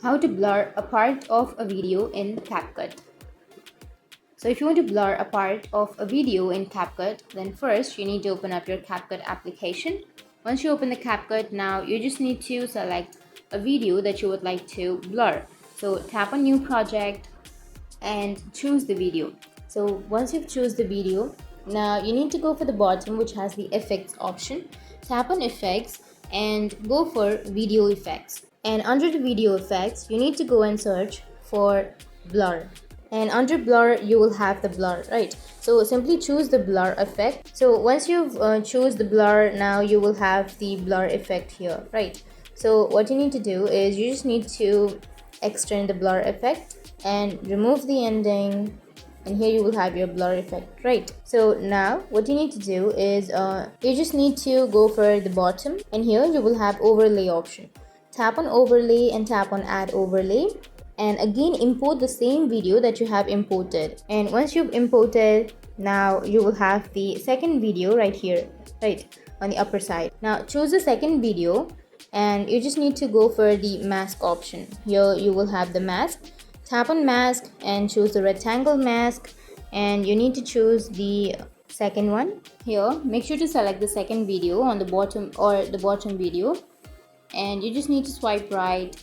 How to blur a part of a video in CapCut. So if you want to blur a part of a video in CapCut, then first you need to open up your CapCut application. Once you open the CapCut, now you just need to select a video that you would like to blur. So tap on new project and choose the video. So once you've choose the video, now you need to go for the bottom which has the effects option. Tap on effects and go for video effects. And under the video effects, you need to go and search for blur. And under blur, you will have the blur, right? So simply choose the blur effect. So once you've choose the blur, now you will have the blur effect here, right? So what you need to do is you just need to extend the blur effect and remove the ending, and here you will have your blur effect, right? So now what you need to do is you just need to go for the bottom, and here you will have overlay option. Tap on overlay and tap on add overlay, and again import the same video that you have imported. And once you've imported, now you will have the second video right here, right on the upper side. Now choose the second video and you just need to go for the mask option. Here you will have the mask. Tap on mask and choose the rectangle mask, and you need to choose the second one. Here make sure to select the second video on the bottom, or the bottom video, and you just need to swipe right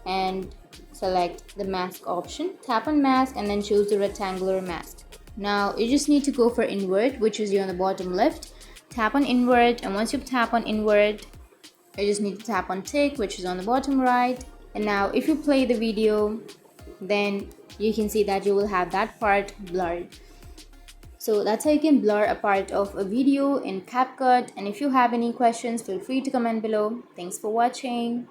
and select the mask option. Tap on mask and then choose the rectangular mask. Now you just need to go for invert, which is here on the bottom left. Tap on invert, and once you tap on invert, you just need to tap on tick, which is on the bottom right. And now if you play the video, then you can see that you will have that part blurred. So that's how you can blur a part of a video in CapCut. And if you have any questions, feel free to comment below. Thanks for watching.